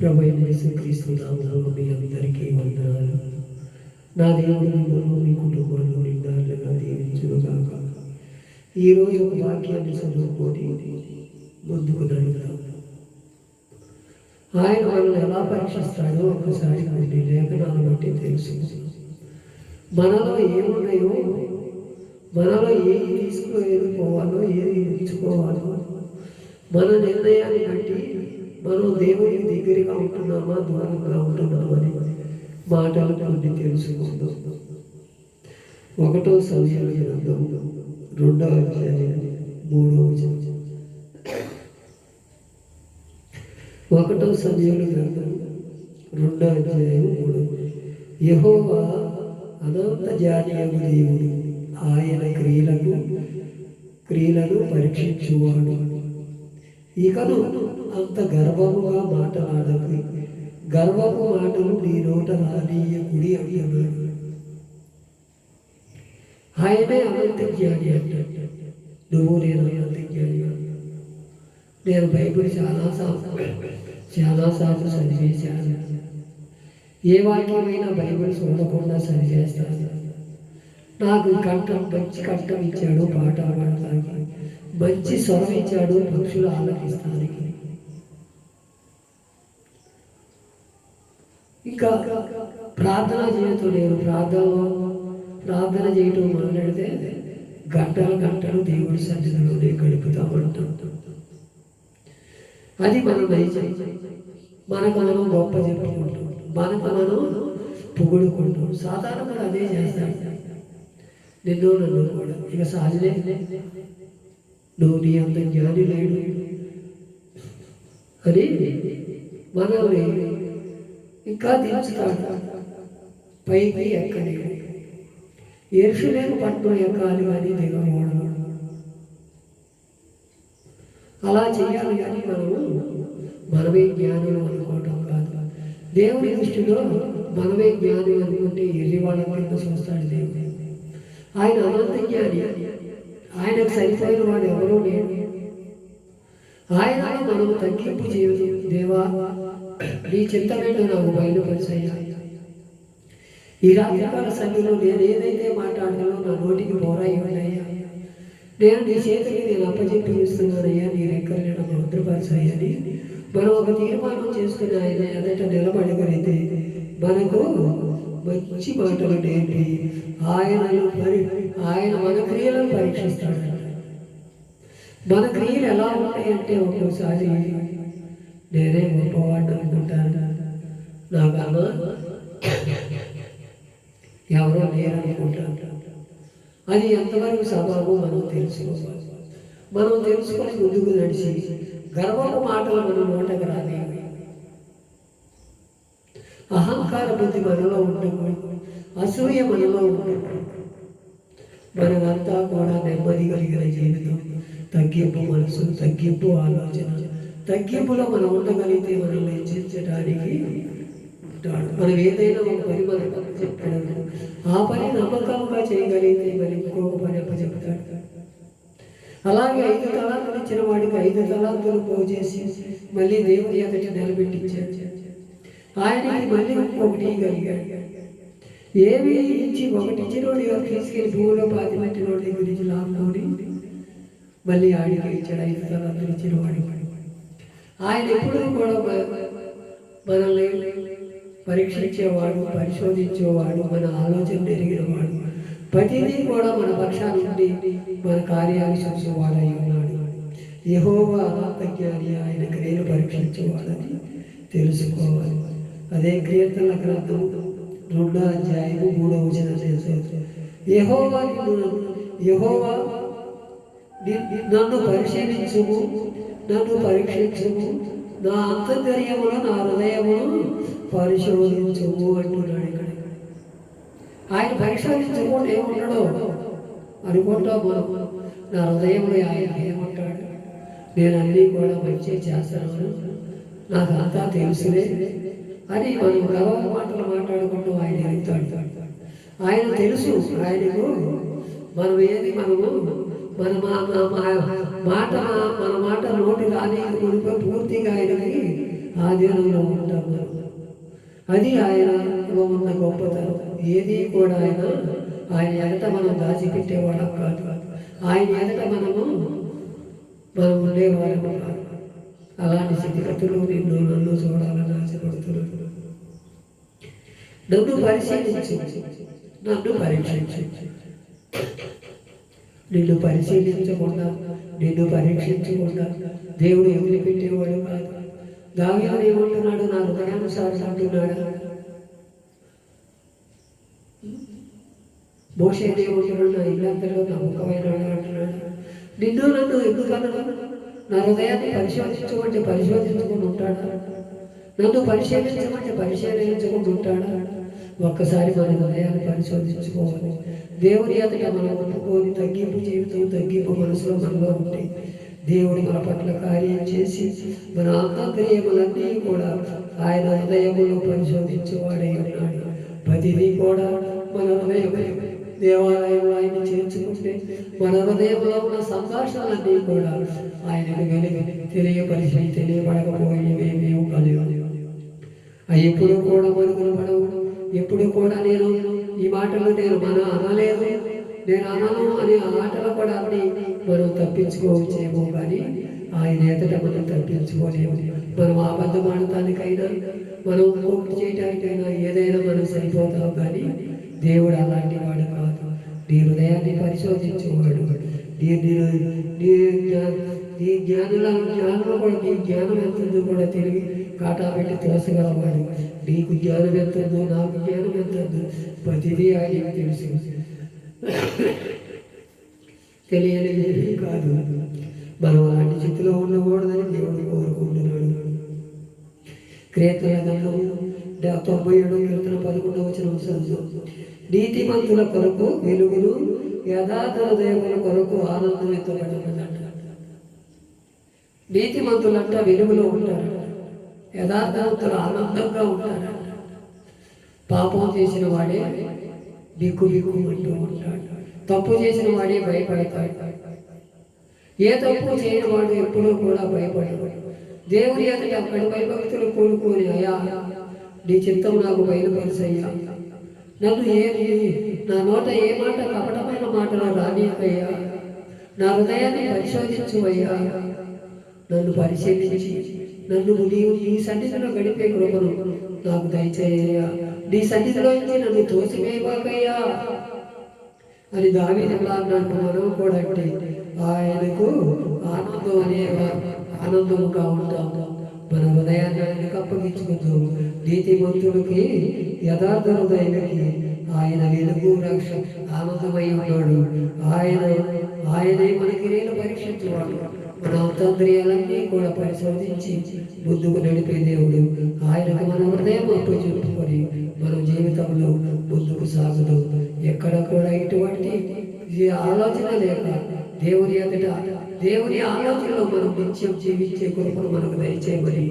ప్రభువైన యేసుక్రీస్తు నామములో మీ అందరికీ వందనాలు. నా దేవుడు మిమ్మల్ని మీ కుటుంబాలను నిండారుగా దీవించుగాక. ఈరోజు ఒక వాక్యాన్ని చదువుకొని ముందుకు నడుపుతాం. ఆయన మనల్ని ఎలా పరీక్షిస్తాడో ఒకసారి కొన్ని లేఖనాలను బట్టి తెలుసుకుందాం. మనలో ఏమున్నాయో, మనలో ఏది తీసుకుపోవాలో, ఏది ఉంచుకోవాలో, మన నిర్ణయాన్ని బట్టి మనం దేవునికి దగ్గరగా ఉంటున్నామా, దూరంగా ఉంటున్నామా అని మాటలు కొన్ని తెలుసుకుందాం. 1 సమూయేలు గ్రంథం 2వ అధ్యాయం 3వ వచనం. 1 సమూయేలు గ్రంథం 2వ అధ్యాయం 3. యెహోవా అనంత జ్ఞానియగు దేవుడు, ఆయన క్రియలను పరీక్షించువాడు. ఇకను అంత గర్వముగా మాట్లాడకు, గర్వపు మాటలు నీ నోట రానీయకుడి అంటున్నాడు. ఆయనే అనంత జ్ఞాని అంటాడు. నువ్వు నేను అనంత జ్ఞాని. నేను బైబిల్ చాలాసార్లు చదివేశాను. ఏ వాక్యమైనా బైబిల్ చూడకుండా చదివేస్తాను. నాకు మంచి కంఠం ఇచ్చాడు పాట పాడటానికి, మంచి స్వరం ఇచ్చాడు పక్షులు ఆలకిస్తానికి. ఇంకా ప్రార్థన చేయటం, నేను ప్రార్థన చేయటం మొదలెడితే గంటలు దేవుడి సన్నిధిలోనే గడుపుతామంటాం. అది మన నైజం. మనకు మనం గొప్ప చెప్పుకుంటాం, మనకు మనం పొగుడుకుంటాం. సాధారణంగా అదే చేస్తాడు. నన్ను కూడా ఇక సాధిలే, నువ్వు నీ అంత జ్ఞాని లేడు అని మనల్ని ఇంకా దించుతాడు. పైకి ఎక్కలేడు. యెరూషలేము పట్టణం ఎక్కాలి కానీ దిగకూడదు. అలా చేయాలి కానీ మనమే జ్ఞానం అనుకోవటం కాదు. దేవుని దృష్టిలో మనమే జ్ఞానం అనుకుంటే ఎర్రివాళ్ళ కింద చూస్తాడు దేవుడు. ఆయన అనంత జ్ఞాని. ఆయనకు సరిపోయిన వాడు ఎవరూ లేడు. ఆయన మనము తగ్గింపు చేయదు. దేవా, నీ చిత్తమేంటో నాకు బయలుపరిచయ్యా. ఈ రాత్రికాల సమయంలో నేను ఏదైతే మాట్లాడానో నా నోటికి పోరాయి ఉన్నాయా, నేను నీ చేతికి నేను అప్పచెప్పి ఇస్తున్నానయ్యా, నీ రెక్కలు నేను భద్రపరిచాయని మనం ఒక తీర్మానం చేసుకుని ఆయన ఎదట నిలబడగలిగితే మనకు మంచి మాటలు నేర్పి ఆయన మన క్రియలను పరీక్షిస్తాడు. మన క్రియలు ఎలా ఉంటాయంటే ఒక్కోసారి నేనే గొప్పవాడిని అనుకుంటాను, నాకన్నా ఎవరో లేరనుకుంటాను. అది ఎంతవరకు సభావం మనం తెలుసుకోవాలి. మనం తెలుసుకొని ముందుకు నడిచి గర్వపు మాటలు మన నోటకు రాదేవి. అహంకార బుద్ధి మనలో ఉండకూడదు, అసూయ మనలో ఉండకూడదు. మనమంతా కూడా నెమ్మది కలిగిన జీవితం, తగ్గింపు మనసు, తగ్గింపు ఆలోచన, తగ్గింపులో మనం ఉండగలిగితే మనల్ని హెచ్చించడానికి ఉంటాడు. మనం ఏదైనా ఒక పని మనం చెప్పాడు, ఆ పని నమ్మకంగా చేయగలిగితే మరి ఇంకొక పని చెప్తాడు. అలాగే 5 తలాంతులు ఇచ్చిన వాడికి 5 తలాంతులు పోజేసి మళ్ళీ దేవుని ఎదుట నిలబెట్టించాడు. ఆయనకి మళ్ళీ ఇంకొకటి కలిగాడు. ఏమి ఇచ్చి ఒకటి ఇచ్చిన వాడు తీసుకెళ్ళి భూమిలో పాతిపెట్టినోడి గురించి లాభంలోని మళ్ళీ ఆడికి ఇచ్చాడు. 5 తలాంతులు ఇచ్చిన వాడి. ఆయన ఎప్పుడూ కూడా మనల్ని పరీక్షించేవాడు, పరిశోధించేవాడు, మన ఆలోచన ఎరిగినవాడు, ప్రతిదీ కూడా మన పక్షాన్ని నుండి మన కార్యాలు చూసేవాడై ఉన్నాడు. యెహోవా అనంత జ్ఞాని, ఆయన క్రియలు పరీక్షించేవాడని తెలుసుకోవాలి. అదే కీర్తనల గ్రంథం 2వ అధ్యాయం 3వ వచనం చేసేది. యెహోవా నన్ను పరిశీలించుము, నన్ను పరీక్షించుము, నా అంతర్యమును నా హృదయమును పరిశోధించుము అంటున్నాడు. ఇక్కడ ఆయన పరిశోధించకుండా ఏముంటాడో అనుకుంటా మనం. నా హృదయంలో ఆయన ఏమంటాడు, నేను అన్నీ కూడా మంచి చేస్తాను, నాకు అంతా తెలుసులే అని మనం గర్వ మాటలు మాట్లాడుకుంటూ ఆయన ఎదుగుతాడు. ఆయన తెలుసు. ఆయనకు మనం ఏది మన మాట నోటి రాని పూర్తిగా ఆయనకి ఆధీనంలో ఉంటాం మనం. అది ఆయనలో ఉన్న గొప్పతనం. ఏది కూడా ఆయన ఎదట మనం దాచిపెట్టేవాళ్ళం కాదు. ఆయన ఎదట మనం ఉండేవాళ్ళం కాదు. అలాంటి స్థితిగతులు నన్ను చూడాలని ఆశపడుతున్నాను. నన్ను పరిశీలించు, నన్ను పరీక్షించు. నిన్ను పరిశీలించకుండా, నిన్ను పరీక్షించకుండా దేవుడు వదిలిపెట్టేవాడు కాదు. దావీదు ఏమంటున్నాడు? నా హృదయానుసారం అంటున్నాడు. మోషే ఏమంటున్నాడు? నా ఇల్లంతలో నమ్మకమైన అంటున్నాడు. నిన్ను నన్ను ఎందుకన్నా నా హృదయాన్ని పరిశోధించమంటే పరిశోధించుకొని ఉంటాడా? నన్ను పరిశీలించమంటే పరిశీలించుకొని ఉంటాడా? ఒక్కసారి మన హృదయాన్ని పరిశోధించుకోవాలి. దేవుని ఎదుట మనం ఒప్పుకొని తగ్గింపు జీవితం, తగ్గింపు మనసులో మనలో ఉంటే దేవుడు మన పట్ల కార్యం చేసి మన ఆంతర్యములన్నీ కూడా ఆయన హృదయములో పరిశోధించేవాడై ఉన్నాడు. ప్రతిదీ కూడా మన హృదయం దేవాలయంలో ఆయన చేర్చుకుంటే మన హృదయంలో ఉన్న సంభాషణలన్నీ కూడా ఆయనకు వెలుగు తెలియబడకపోయేవేమేమో కలిగి అవి ఎప్పుడు కూడా మరుగులు పడవు. ఎప్పుడు కూడా నేను ఈ మాటలు నేను అనలేదు, నేను అనను అనే ఆ మాటలు కూడా అన్ని మనం తప్పించుకోవచ్చేమో, కానీ ఆయన ఎదుట మనం తప్పించుకోలేము. మనం అబద్ధం ఆడటానికైనా, మనం ఇంకొకటి చేయడానికైనా ఏదైనా మనం సరిపోతాం, కానీ దేవుడు అలాంటి వాడు కాదు. నీ హృదయాన్ని పరిశోధించేవాడు. నీ జ్ఞానంలో కూడా నీ జ్ఞానం ఎంతుందో కూడా తిరిగి కాటా పెట్టి తోసగలవాడు. నీకు జ్ఞానం ఎంతుందో, నాకు జ్ఞానం ఎంతుందో ప్రతిదీ ఆయనకు తెలుసు. తెలియనిది కాదు. మనం అలాంటి స్థితిలో ఉండకూడదని దేవుడు కోరుకుంటున్నాడు. కీర్తన గ్రంథం 97 కీర్తన 11 నీతిమంతుల కొరకు వెలుగును, యథార్థ హృదయముల కొరకు ఆనందం ఎత్తబడినదంట. నీతిమంతులంట వెలుగులో ఉంటారంట, యథార్థవంతులు ఆనందంగా ఉంటారంట. పాపం చేసిన వాడే బిక్కు అంటూ ఉంటాడు. తప్పు చేసిన వాడే భయపడతాడు. ఏ తప్పు చేయని వాడు ఎప్పుడూ కూడా భయపడడు. దేవుని ఎదుట అక్కడి భయభక్తులు కూడుకొని, అయ్యా నీ చిత్తం నాకు బయలుపరిచయ్యా, నన్ను నా నోట ఏ మాట కపటమైన మాటలు రానియకయ్యా, నా హృదయాన్ని పరిశోధించువయ్యా, నన్ను పరిశీలించి నన్ను నీ సన్నిధిలో గడిపే కృపను నాకు దయచేయ్యా, నీ సన్నిధిలో నన్ను తోసివేయబాకయ్యా అని దావీదు అన్నాడు. మనం కూడా అంటే ఆయనకు ఆనందం అనేవారు ఆనందముగా ఉంటాము. మన హృదయాన్ని ఆయనకు అప్పగించుకుందాం. నీతిమంతుడికి, యథార్థ హృదయానికి ఆయన వెలుగు రక్ష ఆనందమై ఉన్నాడు. ఆయనే మనకి నేను పరీక్షించేవాడు. మన అంతర్యాలన్నీ కూడా పరిశోధించి ముందుకు నడిపే దేవుడు. ఆయనకు మన హృదయం అప్పచెప్పుకొని మన జీవితంలో ముందుకు సాగుదాం. ఎక్కడ కూడా ఇటువంటి ఆలోచన లేక దేవుని ఎదుట దేవుని ఆలోచనలో మనం నిత్యం జీవించే కృపను మనకు దయచేయమని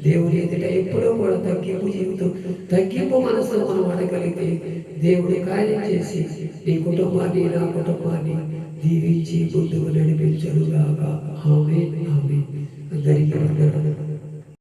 దేవుని ఎదుట ఎప్పుడూ కూడా తగ్గింపు జీవితం, తగ్గింపు మనసులో మనం అడగలిగితే దేవుడి కార్యం చేసి నీ కుటుంబాన్ని, నా కుటుంబాన్ని దీవించి ముందుకు నడిపించరుగాక. ఆమేన్, ఆమేన్. అందరికీ వందనాలు.